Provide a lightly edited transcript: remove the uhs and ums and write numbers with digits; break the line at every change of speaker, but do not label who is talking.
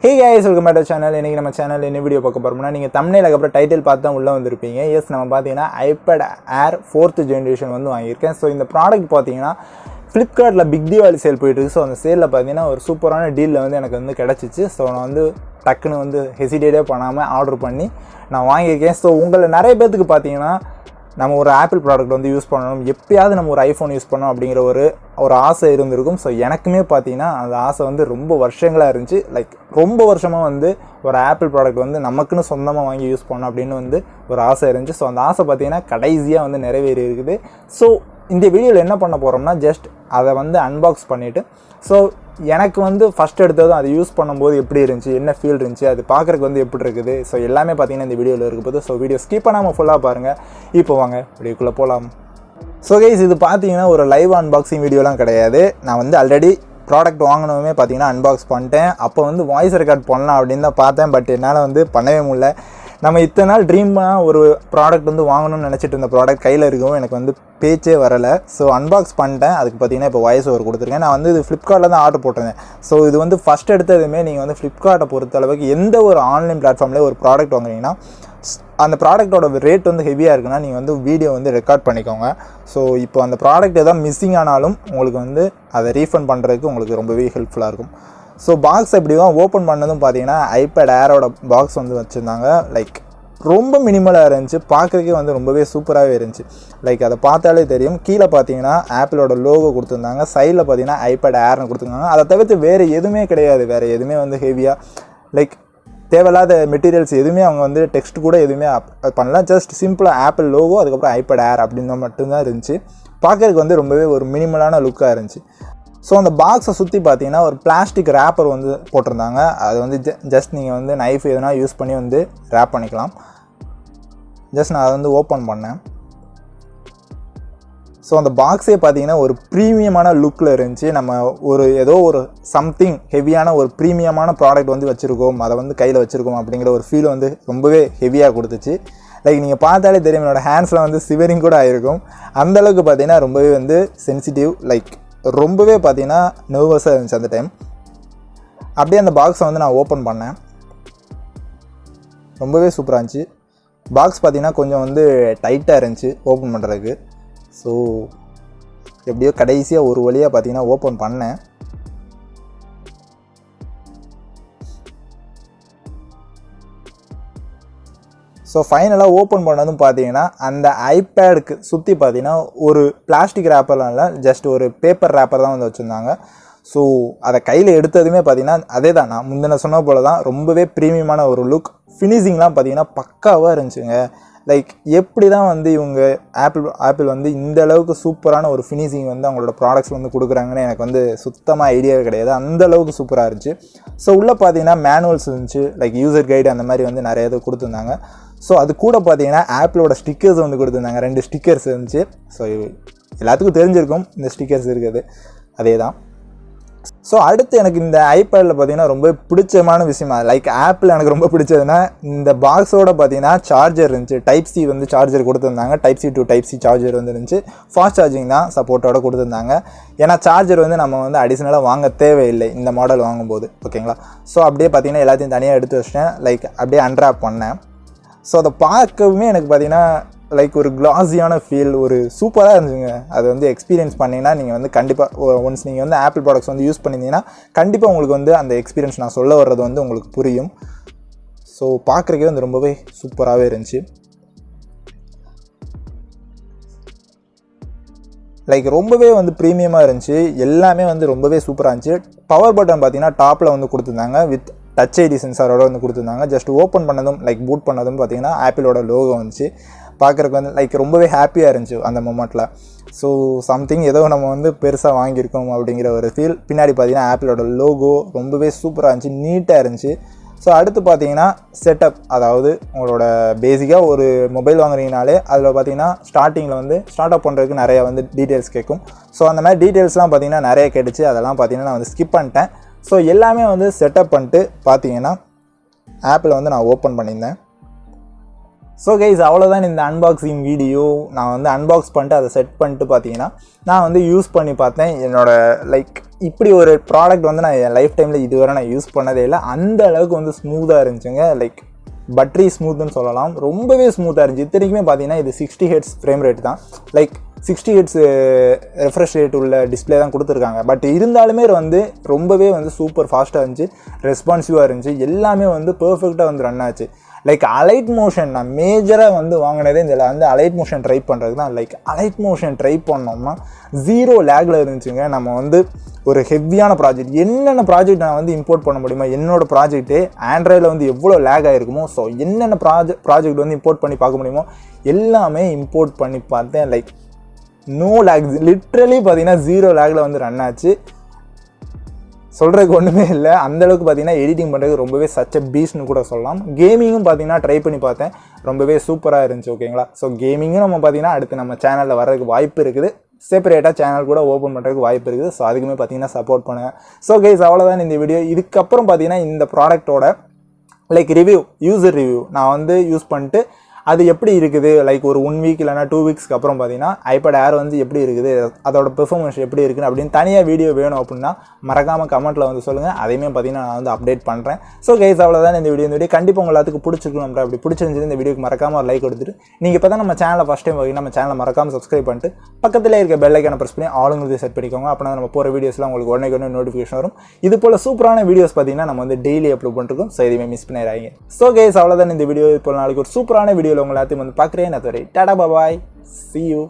Hey guys, welcome back to the channel. இன்னைக்கு நம்ம சேனல்ல என்ன வீடியோ பார்க்க போறோம்னா நீங்க thumbnail க்கு அப்புறம் டைட்டில் பார்த்து தான் உள்ள வந்திருப்பீங்க. எஸ் நம்ம பாத்தீங்கன்னா iPad Air 4th generation வந்து வாங்கியிருக்கேன். சோ இந்த ப்ராடக்ட் பாத்தீங்கன்னா Flipkartல பிக் தீபாவளி சேல் போயிட்டு இருக்கு. சோ அந்த சேல்ல பாத்தீங்கன்னா ஒரு சூப்பரான டீல்ல வந்து எனக்கு வந்து கிடைச்சிச்சு. சோ நான் வந்து டக்குன்னு வந்து ஹெசிடேட்டே பண்ணாம ஆர்டர் பண்ணி நான் வாங்கியிருக்கேன். சோ உங்கள நிறைய பேருக்கு பாத்தீங்கன்னா நம்ம ஒரு ஆப்பிள் ப்ராடக்ட் வந்து யூஸ் பண்ணணும், எப்பயாவது நம்ம ஒரு ஐஃபோன் யூஸ் பண்ணணும் அப்படிங்கிற ஒரு ஆசை இருந்திருக்கும். ஸோ எனக்குமே பார்த்தீங்கன்னா அந்த ஆசை வந்து ரொம்ப வருஷங்களாக இருந்துச்சு. லைக் ரொம்ப வருஷமாக வந்து ஒரு ஆப்பிள் ப்ராடக்ட் வந்து நமக்குன்னு சொந்தமாக வாங்கி யூஸ் பண்ணணும் அப்படின்னு வந்து ஒரு ஆசை இருந்துச்சு. ஸோ அந்த ஆசை பார்த்தீங்கன்னா கடைசியாக வந்து நிறைவேறி இருக்குது. ஸோ இந்த வீடியோவில் என்ன பண்ண போகிறோம்னா ஜஸ்ட் அதை வந்து அன்பாக்ஸ் பண்ணிவிட்டு ஸோ எனக்கு வந்து ஃபஸ்ட் எடுத்ததும் அதை யூஸ் பண்ணும்போது எப்படி இருந்துச்சு, என்ன ஃபீல் இருந்துச்சு, அது பார்க்குறக்கு வந்து எப்படி இருக்குது, ஸோ எல்லாமே பார்த்தீங்கன்னா இந்த வீடியோவில் இருக்க போது. ஸோ வீடியோ ஸ்கிப் பண்ணாமல் ஃபுல்லாக பாருங்கள். இப்போ வாங்க வீடியோக்குள்ளே போகலாம். ஸோ கைஸ் இது பார்த்தீங்கன்னா ஒரு லைவ் அன்பாக்சிங் வீடியோலாம் கிடையாது. நான் வந்து ஆல்ரெடி ப்ராடக்ட் வாங்கினவுமே பார்த்தீங்கன்னா அன்பாக்ஸ் பண்ணிட்டேன். அப்போ வந்து வாய்ஸ் ரெக்கார்ட் பண்ணலாம் அப்படின்னு தான் பார்த்தேன். பட் என்னால் வந்து பண்ணவே முடியல. நம்ம இத்தனை நாள் ட்ரீமாக ஒரு ப்ராடக்ட் வந்து வாங்கணும்னு நினச்சிட்டு இருந்த ப்ராடக்ட் கையில் இருக்கவும் எனக்கு வந்து பேச்சே வரலை. ஸோ அன்பாக்ஸ் பண்ணிட்டேன். அதுக்கு பார்த்தீங்கன்னா இப்போ வாய்ஸ் ஓவர் கொடுத்துருக்கேன். நான் வந்து இது ஃப்ளிப்கார்ட்டில் தான் ஆர்டர் போட்டிருந்தேன். ஸோ இது வந்து ஃபஸ்ட் எடுத்ததுமே நீங்கள் வந்து ஃப்ளிப்கார்ட்டை பொறுத்தளவுக்கு எந்த ஒரு ஆன்லைன் பிளாட்ஃபார்ம்லேயே ஒரு ப்ராடக்ட் வாங்குறீங்கன்னா அந்த ப்ராடக்ட்டோட ரேட் வந்து ஹெவியாக இருக்குன்னா நீங்கள் வந்து வீடியோ வந்து ரெக்கார்ட் பண்ணிக்கோங்க. ஸோ இப்போ அந்த ப்ராடக்ட் எதாவது மிஸ்ஸிங் ஆனாலும் உங்களுக்கு வந்து அதை ரீஃபண்ட் பண்ணுறதுக்கு உங்களுக்கு ரொம்பவே ஹெல்ப்ஃபுல்லாக இருக்கும். ஸோ பாக்ஸ் எப்படி தான் ஓப்பன் பண்ணதும் பார்த்தீங்கன்னா ஐபேட் ஏரோட பாக்ஸ் வந்து வச்சுருந்தாங்க. லைக் ரொம்ப மினிமலாக இருந்துச்சு, பார்க்குறதுக்கே வந்து ரொம்பவே சூப்பராகவே இருந்துச்சு. லைக் அதை பார்த்தாலே தெரியும். கீழே பார்த்தீங்கன்னா ஆப்பிளோட லோகோ கொடுத்துருந்தாங்க, சைடில் பார்த்தீங்கன்னா ஐபேட் ஏர்னு கொடுத்துருந்தாங்க. அதை தவிர்த்து வேறு எதுவுமே கிடையாது. வேறு எதுவுமே வந்து ஹெவியாக லைக் தேவையில்லாத மெட்டீரியல்ஸ் எதுவுமே அவங்க வந்து டெக்ஸ்ட் கூட எதுவுமே பண்ணலாம். ஜஸ்ட் சிம்பிளாக ஆப்பிள் லோகோ அதுக்கப்புறம் ஐபேட் ஏர் அப்படின்ற மட்டும்தான் இருந்துச்சு. பார்க்குறதுக்கு வந்து ரொம்பவே ஒரு மினிமலான லுக்காக இருந்துச்சு. ஸோ அந்த பாக்ஸை சுற்றி பார்த்தீங்கன்னா ஒரு பிளாஸ்டிக் ரேப்பர் வந்து போட்டிருந்தாங்க. அது வந்து ஜஸ்ட் நீங்கள் வந்து நைஃப் எதுனா யூஸ் பண்ணி வந்து ரேப் பண்ணிக்கலாம். ஜஸ்ட் நான் அதை வந்து ஓப்பன் பண்ணேன். ஸோ அந்த பாக்ஸே பார்த்தீங்கன்னா ஒரு ப்ரீமியமான லுக்கில் இருந்துச்சு. நம்ம ஏதோ ஒரு சம்திங் ஹெவியான ஒரு ப்ரீமியமான ப்ராடக்ட் வந்து வச்சுருக்கோம், அதை வந்து கையில் வச்சுருக்கோம் அப்படிங்கிற ஒரு ஃபீல் வந்து ரொம்பவே ஹெவியாக கொடுத்துச்சு. லைக் நீங்கள் பார்த்தாலே தெரியும், என்னோடய ஹேண்ட்ஸில் வந்து சிவரிங் கூட ஆகிருக்கும். அந்தளவுக்கு பார்த்தீங்கன்னா ரொம்பவே வந்து சென்சிட்டிவ், லைக் ரொம்பவே பார்த்தீங்கன்னா நர்வஸாக இருந்துச்சு அந்த டைம். அப்படியே அந்த பாக்ஸை வந்து நான் ஓப்பன் பண்ணேன். ரொம்பவே சூப்பராக இருந்துச்சு. பாக்ஸ் பார்த்தீங்கன்னா கொஞ்சம் வந்து டைட்டாக இருந்துச்சு ஓப்பன் பண்ணுறதுக்கு. ஸோ எப்படியோ கடைசியாக ஒரு வழியாக பார்த்தீங்கன்னா ஓப்பன் பண்ணேன். ஸோ ஃபைனலாக ஓப்பன் பண்ணதும் பார்த்தீங்கன்னா அந்த ஐபேடுக்கு சுற்றி பார்த்தீங்கன்னா ஒரு பிளாஸ்டிக் ரேப்பர்லாம் இல்லை, ஜஸ்ட் ஒரு பேப்பர் ரேப்பர் தான் வந்து வச்சுருந்தாங்க. ஸோ அதை கையில் எடுத்ததுமே பார்த்தீங்கன்னா அதே தான் நான் முந்தின சொன்ன போல் தான் ரொம்பவே ப்ரீமியமான ஒரு லுக். ஃபினிஷிங்லாம் பார்த்தீங்கன்னா பக்காவாக இருந்துச்சுங்க. லைக் எப்படி தான் வந்து இவங்க ஆப்பிள் வந்து இந்த அளவுக்கு சூப்பரான ஒரு ஃபினிஷிங் வந்து அவங்களோட ப்ராடக்ட்ஸ் வந்து கொடுக்குறாங்கன்னு எனக்கு வந்து சுத்தமாக ஐடியாவே கிடையாது. அந்த அளவுக்கு சூப்பராக இருந்துச்சு. ஸோ உள்ளே பார்த்தீங்கன்னா மேனுவல்ஸ் இருந்துச்சு, லைக் யூசர் கைடு அந்த மாதிரி வந்து நிறைய இது கொடுத்துருந்தாங்க. ஸோ அது கூட பார்த்தீங்கன்னா ஆப்பிளோட ஸ்டிக்கர்ஸ் வந்து கொடுத்துருந்தாங்க. 2 ஸ்டிக்கர்ஸ் இருந்துச்சு. ஸோ எல்லாத்துக்கும் தெரிஞ்சிருக்கும் இந்த ஸ்டிக்கர்ஸ் இருக்குது, அதே தான். ஸோ அடுத்து எனக்கு இந்த ஐபேடில் பார்த்தீங்கன்னா ரொம்ப பிடிச்சமான விஷயமா, லைக் ஆப்பிள் எனக்கு ரொம்ப பிடிச்சதுன்னா இந்த பாக்ஸோட பார்த்தீங்கன்னா சார்ஜர் இருந்துச்சு. டைப் சி வந்து சார்ஜர் கொடுத்துருந்தாங்க. Type C to type C charger வந்து இருந்துச்சு. ஃபாஸ்ட் சார்ஜிங் தான் சப்போர்ட்டோட கொடுத்துருந்தாங்க. ஏன்னா சார்ஜர் வந்து நம்ம வந்து அடிஷ்னலாக வாங்க தேவையில்லை இந்த மாடல் வாங்கும்போது, ஓகேங்களா. ஸோ அப்படியே பார்த்தீங்கன்னா எல்லாத்தையும் தனியாக எடுத்து வச்சிட்டேன். லைக் அப்படியே அன்ராப் பண்ணேன். ஸோ அதை பார்க்கவுமே எனக்கு பார்த்தீங்கன்னா லைக் ஒரு கிளாஸியான ஃபீல், ஒரு சூப்பராக இருந்துச்சுங்க. அது வந்து எக்ஸ்பீரியன்ஸ் பண்ணிங்கன்னா நீங்கள் வந்து கண்டிப்பாக ஒன்ஸ் நீங்கள் வந்து ஆப்பிள் ப்ராடக்ட்ஸ் வந்து யூஸ் பண்ணியிருந்தீங்கன்னா கண்டிப்பாக உங்களுக்கு வந்து அந்த எக்ஸ்பீரியன்ஸ் நான் சொல்ல வர்றது வந்து உங்களுக்கு புரியும். ஸோ பார்க்குறக்கே வந்து ரொம்பவே சூப்பராகவே இருந்துச்சு. லைக் ரொம்பவே வந்து ப்ரீமியமாக இருந்துச்சு. எல்லாமே வந்து ரொம்பவே சூப்பராக இருந்துச்சு. பவர் பட்டன் பார்த்தீங்கன்னா டாப்பில் வந்து கொடுத்துருந்தாங்க, வித் டச் ஐடி சென்சாரோட வந்து கொடுத்துருந்தாங்க. ஜஸ்ட் ஓப்பன் பண்ணதும் லைக் பூட் பண்ணதும் பார்த்தீங்கன்னா ஆப்பிளோட லோகோ வந்துச்சு. பார்க்குறக்கு வந்து லைக் ரொம்பவே ஹாப்பியாக இருந்துச்சு அந்த மொமெண்ட்டில். ஸோ சம்திங் ஏதோ நம்ம வந்து பெருசாக வாங்கியிருக்கோம் அப்படிங்கிற ஒரு ஃபீல். பின்னாடி பார்த்தீங்கன்னா ஆப்பிளோட லோகோ ரொம்பவே சூப்பராக இருந்துச்சு, நீட்டாக இருந்துச்சு. ஸோ அடுத்து பார்த்தீங்கன்னா செட்டப், அதாவது உங்களோட பேசிக்காக ஒரு மொபைல் வாங்குறீங்கனாலே அதில் பார்த்தீங்கன்னா ஸ்டார்டிங்கில் வந்து ஸ்டார்ட் அப் பண்ணுறதுக்கு நிறையா வந்து டீட்டெயில்ஸ் கேட்கும். ஸோ அந்த மாதிரி டீட்டெயில்ஸ்லாம் பார்த்தீங்கன்னா நிறைய கேட்டுச்சு. அதெல்லாம் பார்த்தீங்கன்னா நான் வந்து ஸ்கிப் பண்ணிட்டேன். ஸோ எல்லாமே வந்து செட்டப் பண்ணிட்டு பார்த்தீங்கன்னா ஆப்பில் வந்து நான் ஓப்பன் பண்ணியிருந்தேன். ஸோ கைஸ் அவ்வளோதான் இந்த அன்பாக்சிங் வீடியோ. நான் வந்து அன்பாக்ஸ் பண்ணிட்டு அதை செட் பண்ணிட்டு பார்த்தீங்கன்னா நான் வந்து யூஸ் பண்ணி பார்த்தேன். லைக் இப்படி ஒரு ப்ராடக்ட் வந்து நான் என் லைஃப் டைமில் இதுவரை நான் யூஸ் பண்ணதே இல்லை. அந்த அளவுக்கு வந்து ஸ்மூத்தாக இருந்துச்சுங்க. லைக் பட்ரி ஸ்மூத்துன்னு சொல்லலாம். ரொம்பவே ஸ்மூத்தாக இருந்துச்சு. இத்தனைக்குமே பார்த்தீங்கன்னா இது 60 Hz ஃப்ரேம் ரேட் தான். லைக் 60 Hz ரெஃப்ரெஷ் ரேட் உள்ள டிஸ்பிளே தான் கொடுத்துருக்காங்க. பட் இருந்தாலுமே வந்து ரொம்பவே வந்து சூப்பர் ஃபாஸ்ட்டாக இருந்துச்சு, ரெஸ்பான்சிவாக இருந்துச்சு, எல்லாமே வந்து பர்ஃபெக்டாக வந்து ரன் ஆச்சு. லைக் அலைட் மோஷன் நான் மேஜராக வந்து வாங்கினதே இந்த வந்து அலைட் மோஷன் ட்ரை பண்ணுறது தான். லைக் அலைட் மோஷன் ட்ரை பண்ணோம்னா 0 லேக்கில் இருந்துச்சுங்க. நம்ம வந்து ஒரு ஹெவியான ப்ராஜெக்ட், என்னென்ன ப்ராஜெக்ட் நான் வந்து இம்போர்ட் பண்ண முடியுமா, என்னோடய ப்ராஜெக்ட்டு ஆண்ட்ராய்டில் வந்து எவ்வளோ லேக் ஆகிருக்குமோ, ஸோ என்னென்ன ப்ராஜெக்ட் வந்து இம்போர்ட் பண்ணி பார்க்க முடியுமோ எல்லாமே இம்போர்ட் பண்ணி பார்த்தேன். லைக் நோ லேக், லிட்ரலி பார்த்தீங்கன்னா 0 லேக்கில் வந்து ரன் ஆச்சு. சொல்கிறதுக்கு ஒன்றுமே இல்லை. அந்தளவுக்கு பார்த்தீங்கன்னா எடிட்டிங் பண்ணுறது ரொம்பவே சச்ச பீஸ்ட்னு கூட சொல்லலாம். கேமிங்கும் பார்த்தீங்கன்னா ட்ரை பண்ணி பார்த்தேன், ரொம்பவே சூப்பராக இருந்துச்சு. ஓகேங்களா? ஸோ கேமிங்கும் நம்ம பார்த்தீங்கன்னா அடுத்து நம்ம சேனலில் வர்றதுக்கு வாய்ப்பு இருக்குது. செப்பரேட்டாக சேனல் கூட ஓப்பன் பண்ணுறதுக்கு வாய்ப்பு இருக்குது. ஸோ அதுக்குமே பார்த்தீங்கன்னா சப்போர்ட் பண்ணுங்கள். ஸோ கைஸ் அவ்வளோதான் இந்த வீடியோ. இதுக்கப்புறம் பார்த்தீங்கன்னா இந்த ப்ராடக்ட்டோட லைக் ரிவ்யூ, யூசர் ரிவ்யூ நான் வந்து யூஸ் பண்ணிட்டு அது எப்படி இருக்குது, லைக் ஒரு 1 வீக் இல்லைனா 2 வீக்ஸ்க்கு அப்புறம் பார்த்தீங்கன்னா ஐபேட் ஏர் வந்து எப்படி இருக்குது, அதோட பெர்ஃபார்மன்ஸ் எப்படி இருக்குது அப்படின்னு தனியாக வீடியோ வேணும் அப்படின்னா மறக்காமல் கமெண்ட்டில் வந்து சொல்லுங்கள். அதையுமே பார்த்தீங்கன்னா நான் வந்து அப்டேட் பண்ணுறேன். ஸோ கைஸ் அவ்வளோதான் இந்த வீடியோ கண்டிப்பாக உங்கள் எல்லாத்துக்கும் பிடிச்சிருக்கணும். அப்படி பிடிச்சிருந்துச்சு இந்த வீடியோக்கு மறக்காமல் ஒரு லைக் கொடுத்துட்டு, நீங்கள் இப்போ தான் நம்ம சேனலை ஃபஸ்ட் டைம் பார்த்தீங்கன்னா நம்ம சேனலை மறக்காமல் சப்ஸ்கிரைப் பண்ணிட்டு பக்கத்தில் இருக்க பெல் ஐக்கானை ப்ரெஸ் பண்ணி ஆளுங்கிறது செட் பண்ணிக்கோங்க. அப்படின்னா நம்ம போகிற வீடியோஸ்லாம் உங்களுக்கு உடனே நோட்டிஃபிகேஷன் வரும். இது போல் சூப்பரான வீடியோஸ் பார்த்தீங்கன்னா நம்ம வந்து டெய்லி அப்லோட் பண்ணிருக்கோம். ஸோ எதுவுமே மிஸ் பண்ணிடுறாங்க. ஸோ கைஸ் அவ்வளோதான் இந்த வீடியோ. இப்போ நாளைக்கு ஒரு சூப்பரான வீடியோவில் உங்கள் எல்லாத்தையும் வந்து பார்க்குறேன். அதுவரை டாடா பாய், see you.